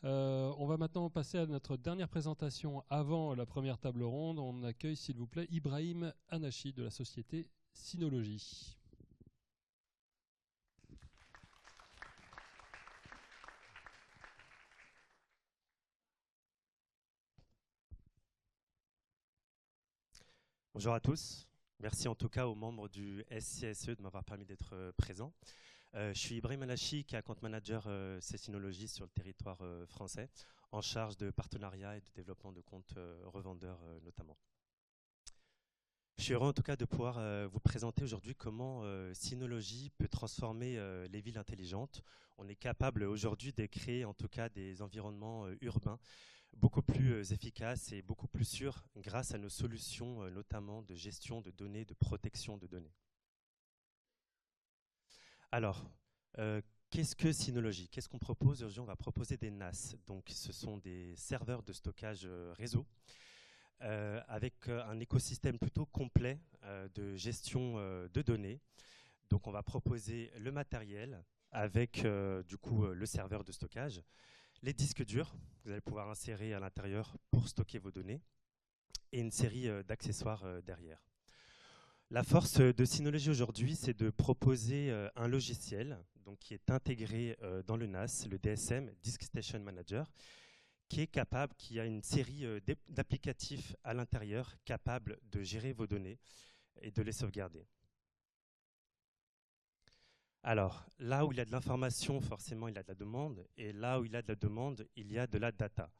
On va maintenant passer à notre dernière présentation avant la première table ronde. On accueille, s'il vous plaît, Ibrahim Anachi de la société Synology. Bonjour à tous. Merci en tout cas aux membres du SCSE de m'avoir permis d'être présent. Je suis Ibrahim Anachi, qui est account manager Synology sur le territoire français, en charge de partenariat et de développement de comptes revendeurs notamment. Je suis heureux en tout cas de pouvoir vous présenter aujourd'hui comment Synology peut transformer les villes intelligentes. On est capable aujourd'hui de créer en tout cas des environnements urbains beaucoup plus efficaces et beaucoup plus sûrs grâce à nos solutions notamment de gestion de données, de protection de données. Alors, qu'est-ce que Synology? Qu'est-ce qu'on propose aujourd'hui? On va proposer des NAS. Donc, ce sont des serveurs de stockage réseau avec un écosystème plutôt complet de gestion de données. Donc, on va proposer le matériel avec du coup le serveur de stockage, les disques durs que vous allez pouvoir insérer à l'intérieur pour stocker vos données et une série d'accessoires derrière. La force de Synology aujourd'hui, c'est de proposer un logiciel donc, qui est intégré dans le NAS, le DSM, Disk Station Manager, qui est capable, qui a une série d'applicatifs à l'intérieur capables de gérer vos données et de les sauvegarder. Alors, là où il y a de l'information, forcément, il y a de la demande, et là où il y a de la demande, il y a de la data.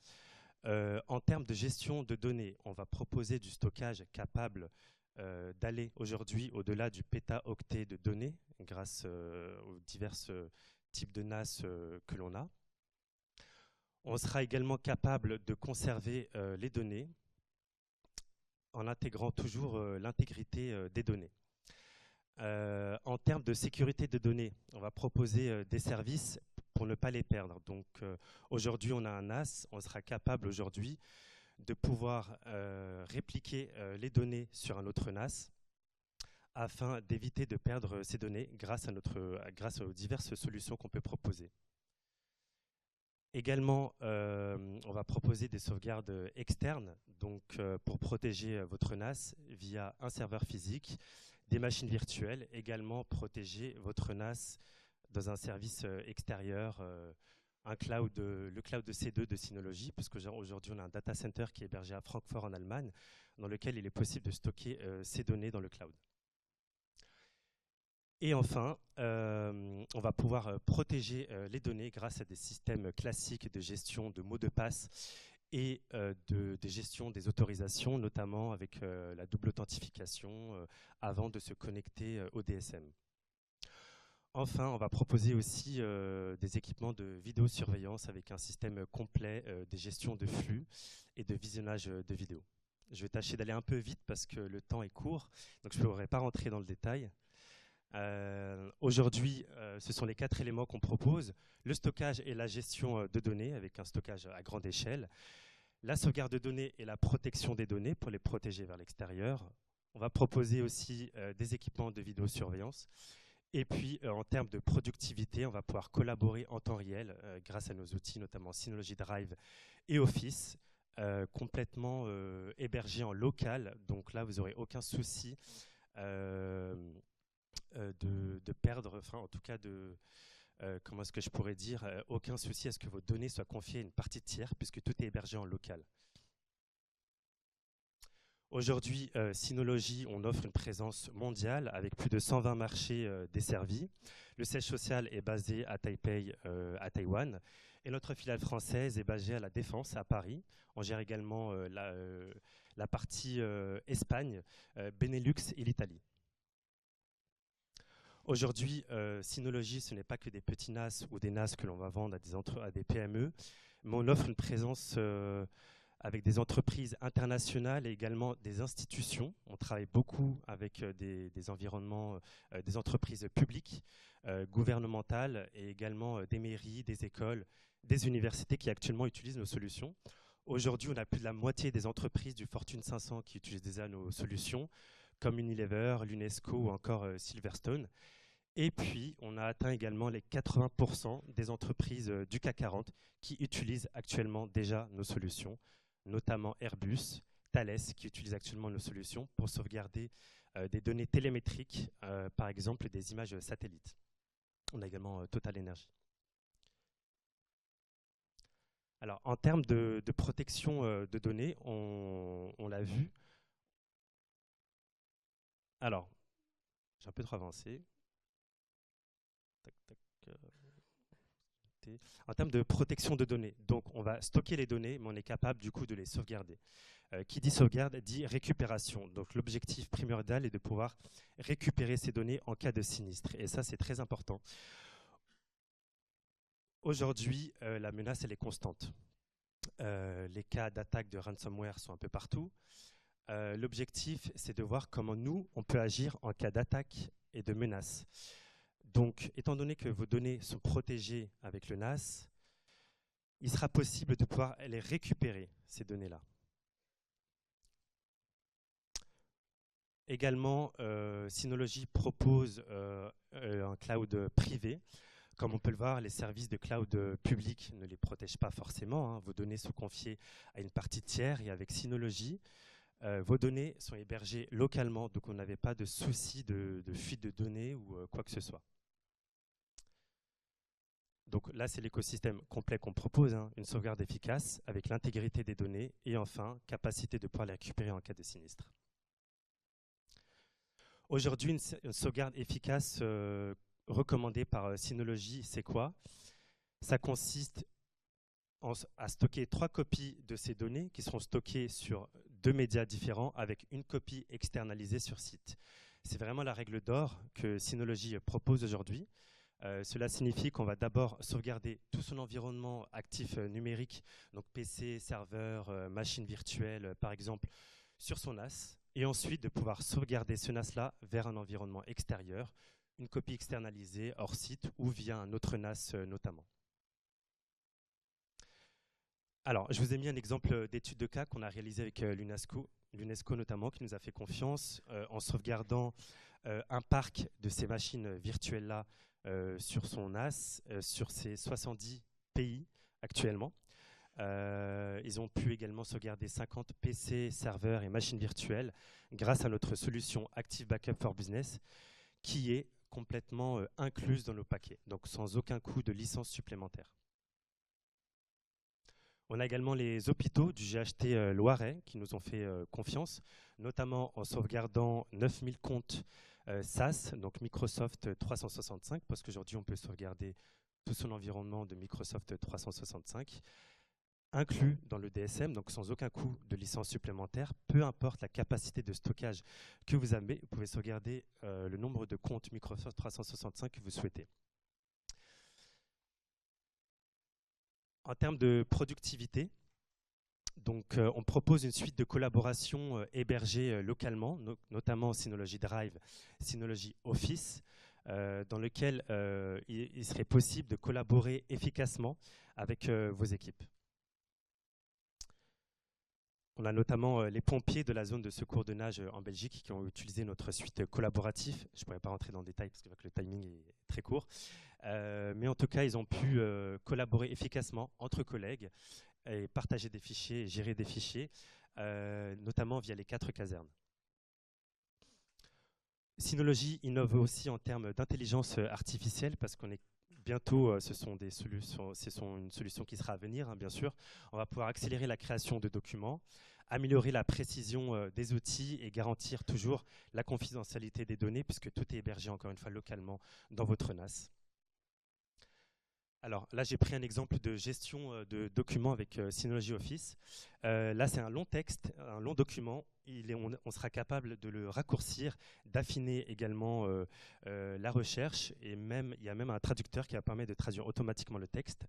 En termes de gestion de données, on va proposer du stockage capable d'aller aujourd'hui au-delà du pétaoctet de données grâce aux divers types de NAS que l'on a. On sera également capable de conserver les données en intégrant toujours l'intégrité des données. En termes de sécurité de données, on va proposer des services pour ne pas les perdre. Donc aujourd'hui, on a un NAS, on sera capable aujourd'hui de pouvoir répliquer les données sur un autre NAS afin d'éviter de perdre ces données grâce aux diverses solutions qu'on peut proposer. Également, on va proposer des sauvegardes externes donc, pour protéger votre NAS via un serveur physique, des machines virtuelles, également protéger votre NAS dans un service extérieur, le cloud de C2 de Synology, puisque aujourd'hui on a un data center qui est hébergé à Francfort en Allemagne, dans lequel il est possible de stocker ces données dans le cloud. Et enfin, on va pouvoir protéger les données grâce à des systèmes classiques de gestion de mots de passe et de gestion des autorisations, notamment avec la double authentification avant de se connecter au DSM. Enfin, on va proposer aussi des équipements de vidéosurveillance avec un système complet de gestion de flux et de visionnage de vidéos. Je vais tâcher d'aller un peu vite parce que le temps est court, donc je ne pourrai pas rentrer dans le détail. Aujourd'hui, ce sont les 4 éléments qu'on propose. Le stockage et la gestion de données avec un stockage à grande échelle. La sauvegarde de données et la protection des données pour les protéger vers l'extérieur. On va proposer aussi des équipements de vidéosurveillance. Et puis, en termes de productivité, on va pouvoir collaborer en temps réel grâce à nos outils, notamment Synology Drive et Office, complètement hébergés en local. Donc là, vous n'aurez aucun souci de perdre, enfin en tout cas de, comment est-ce que je pourrais dire, aucun souci à ce que vos données soient confiées à une partie tiers puisque tout est hébergé en local. Aujourd'hui, Synology, on offre une présence mondiale avec plus de 120 marchés desservis. Le siège social est basé à Taipei, à Taïwan. Et notre filiale française est basée à La Défense, à Paris. On gère également la partie Espagne, Benelux et l'Italie. Aujourd'hui, Synology, ce n'est pas que des petits NAS ou des NAS que l'on va vendre à des PME, mais on offre une présence avec des entreprises internationales et également des institutions. On travaille beaucoup avec des environnements, des entreprises publiques, gouvernementales et également des mairies, des écoles, des universités qui actuellement utilisent nos solutions. Aujourd'hui, on a plus de la moitié des entreprises du Fortune 500 qui utilisent déjà nos solutions, comme Unilever, l'UNESCO ou encore Silverstone. Et puis, on a atteint également les 80% des entreprises du CAC 40 qui utilisent actuellement déjà nos solutions, notamment Airbus, Thales, qui utilisent actuellement nos solutions pour sauvegarder des données télémétriques, par exemple des images satellites. On a également Total Energy. Alors, en termes de protection de données, on l'a vu. Alors, j'ai un peu trop avancé. Tac, tac, en termes de protection de données, donc on va stocker les données, mais on est capable du coup de les sauvegarder. Qui dit sauvegarde dit récupération. Donc l'objectif primordial est de pouvoir récupérer ces données en cas de sinistre. Et ça, c'est très important. Aujourd'hui, la menace, elle est constante. Les cas d'attaque de ransomware sont un peu partout. L'objectif, c'est de voir comment nous, on peut agir en cas d'attaque et de menace. Donc, étant donné que vos données sont protégées avec le NAS, il sera possible de pouvoir les récupérer, ces données-là. Également, Synology propose un cloud privé. Comme on peut le voir, les services de cloud public ne les protègent pas forcément. Vos données sont confiées à une partie tiers et avec Synology, vos données sont hébergées localement, donc on n'avait pas de souci de fuite de données ou quoi que ce soit. Donc là, c'est l'écosystème complet qu'on propose, une sauvegarde efficace avec l'intégrité des données et enfin, capacité de pouvoir les récupérer en cas de sinistre. Aujourd'hui, une sauvegarde efficace recommandée par Synology, c'est quoi? Ça consiste à stocker 3 copies de ces données qui seront stockées sur 2 médias différents avec une copie externalisée sur site. C'est vraiment la règle d'or que Synology propose aujourd'hui. Cela signifie qu'on va d'abord sauvegarder tout son environnement actif numérique, donc PC, serveur, machine virtuelle, par exemple, sur son NAS, et ensuite de pouvoir sauvegarder ce NAS-là vers un environnement extérieur, une copie externalisée hors site ou via un autre NAS notamment. Alors, je vous ai mis un exemple d'étude de cas qu'on a réalisé avec l'UNESCO notamment, qui nous a fait confiance en sauvegardant un parc de ces machines virtuelles-là sur son NAS, sur ces 70 pays actuellement. Ils ont pu également sauvegarder 50 PC, serveurs et machines virtuelles grâce à notre solution Active Backup for Business qui est complètement incluse dans nos paquets, donc sans aucun coût de licence supplémentaire. On a également les hôpitaux du GHT Loiret qui nous ont fait confiance, notamment en sauvegardant 9000 comptes SaaS, donc Microsoft 365, parce qu'aujourd'hui on peut sauvegarder tout son environnement de Microsoft 365, inclus dans le DSM, donc sans aucun coût de licence supplémentaire, peu importe la capacité de stockage que vous avez, vous pouvez sauvegarder le nombre de comptes Microsoft 365 que vous souhaitez. En termes de productivité, donc, on propose une suite de collaborations hébergées localement, notamment Synology Drive, Synology Office, dans lequel il serait possible de collaborer efficacement avec vos équipes. On a notamment les pompiers de la zone de secours de nage en Belgique qui ont utilisé notre suite collaborative. Je ne pourrais pas rentrer dans le détail parce que le timing est très court. Mais en tout cas, ils ont pu collaborer efficacement entre collègues et partager des fichiers et gérer des fichiers, notamment via les 4 casernes. Synology innove aussi en termes d'intelligence artificielle parce qu'on est bientôt, ce sont une solution qui sera à venir, bien sûr. On va pouvoir accélérer la création de documents, améliorer la précision des outils et garantir toujours la confidentialité des données puisque tout est hébergé encore une fois localement dans votre NAS. Alors là, j'ai pris un exemple de gestion de documents avec Synology Office. Là, c'est un long texte, un long document. On sera capable de le raccourcir, d'affiner également la recherche. Et même, il y a même un traducteur qui va permettre de traduire automatiquement le texte.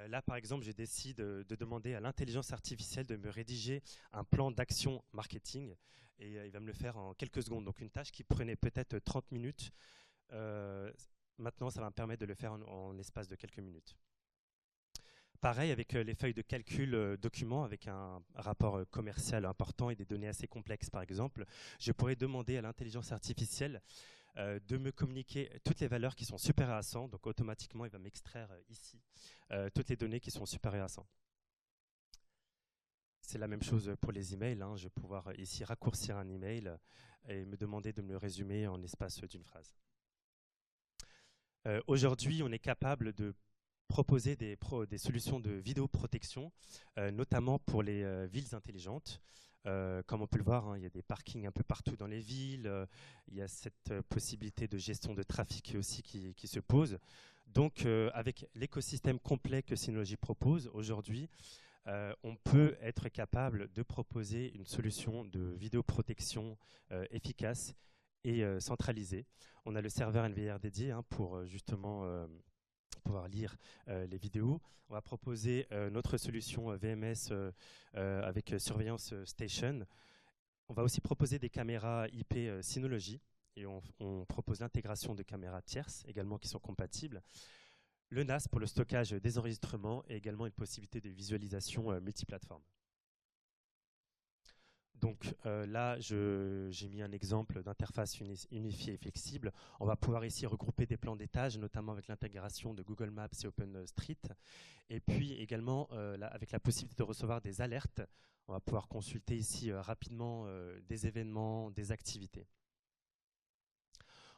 Là, par exemple, je décide de demander à l'intelligence artificielle de me rédiger un plan d'action marketing. Et il va me le faire en quelques secondes. Donc, une tâche qui prenait peut-être 30 minutes. Maintenant, ça va me permettre de le faire en l'espace de quelques minutes. Pareil avec les feuilles de calcul documents avec un rapport commercial important et des données assez complexes, par exemple. Je pourrais demander à l'intelligence artificielle de me communiquer toutes les valeurs qui sont supérieures à 100. Donc automatiquement, il va m'extraire ici toutes les données qui sont supérieures à 100. C'est la même chose pour les emails. Je vais pouvoir ici raccourcir un email et me demander de me le résumer en l'espace d'une phrase. Aujourd'hui, on est capable de proposer des solutions de vidéoprotection, notamment pour les villes intelligentes. Comme on peut le voir, il y a des parkings un peu partout dans les villes. Il y a cette possibilité de gestion de trafic aussi qui se pose. Donc, avec l'écosystème complet que Synology propose aujourd'hui, on peut être capable de proposer une solution de vidéoprotection efficace et centralisée. On a le serveur NVR dédié pour justement pouvoir lire les vidéos. On va proposer notre solution VMS avec Surveillance Station. On va aussi proposer des caméras IP Synology et on propose l'intégration de caméras tierces également qui sont compatibles. Le NAS pour le stockage des enregistrements et également une possibilité de visualisation multiplateforme. Donc là, j'ai mis un exemple d'interface unifiée et flexible. On va pouvoir ici regrouper des plans d'étage, notamment avec l'intégration de Google Maps et OpenStreet. Et puis également, avec la possibilité de recevoir des alertes, on va pouvoir consulter ici rapidement des événements, des activités.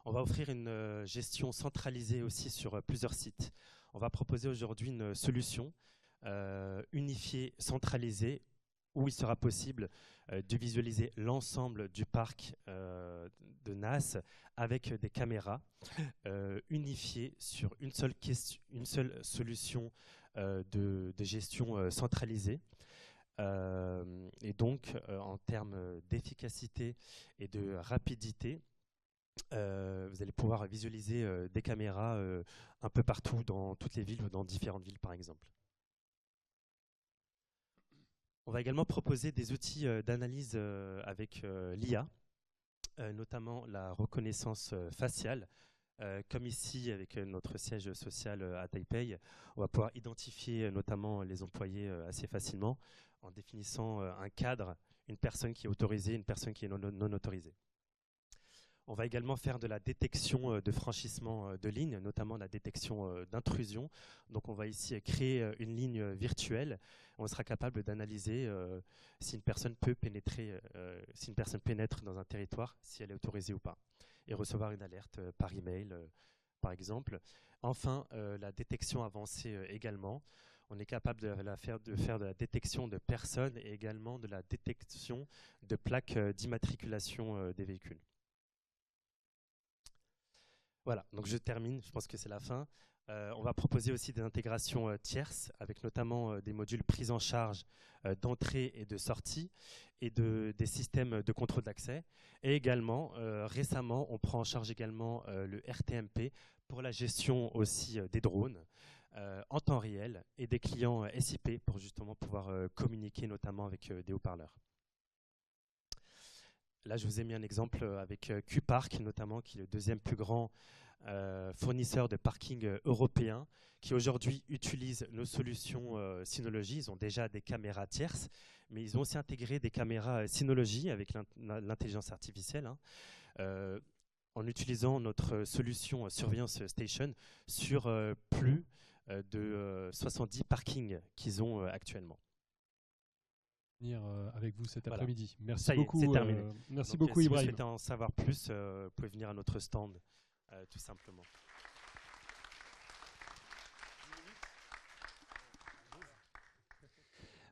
On va offrir une gestion centralisée aussi sur plusieurs sites. On va proposer aujourd'hui une solution unifiée, centralisée, où il sera possible de visualiser l'ensemble du parc de NAS avec des caméras unifiées sur une seule solution de gestion centralisée. Et donc, en termes d'efficacité et de rapidité, vous allez pouvoir visualiser des caméras un peu partout dans toutes les villes ou dans différentes villes par exemple. On va également proposer des outils d'analyse avec l'IA, notamment la reconnaissance faciale. Comme ici avec notre siège social à Taipei, on va pouvoir identifier notamment les employés assez facilement en définissant un cadre, une personne qui est autorisée, une personne qui est non autorisée. On va également faire de la détection de franchissement de lignes, notamment la détection d'intrusion. Donc on va ici créer une ligne virtuelle. On sera capable d'analyser si une personne peut pénétrer, si une personne pénètre dans un territoire, si elle est autorisée ou pas, et recevoir une alerte par email, par exemple. Enfin, la détection avancée également. On est capable de faire de la détection de personnes et également de la détection de plaques d'immatriculation des véhicules. Voilà, donc je termine, je pense que c'est la fin. On va proposer aussi des intégrations tierces, avec notamment des modules prise en charge d'entrée et de sortie, et des systèmes de contrôle d'accès. Et également, récemment, on prend en charge également le RTMP pour la gestion aussi des drones en temps réel, et des clients SIP pour justement pouvoir communiquer notamment avec des haut-parleurs. Là, je vous ai mis un exemple avec Q-Park, notamment, qui est le deuxième plus grand fournisseur de parking européen, qui aujourd'hui utilise nos solutions Synology. Ils ont déjà des caméras tierces, mais ils ont aussi intégré des caméras Synology avec l'intelligence artificielle, en utilisant notre solution Surveillance Station sur plus de 70 parkings qu'ils ont actuellement. Avec vous cet Voilà. après-midi. Merci Ça y est, beaucoup. c'est terminé. Merci Donc, beaucoup, si Ibrahim. vous souhaitez en savoir plus, vous pouvez venir à notre stand, tout simplement.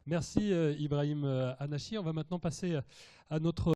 Merci Ibrahim Anachi. On va maintenant passer à notre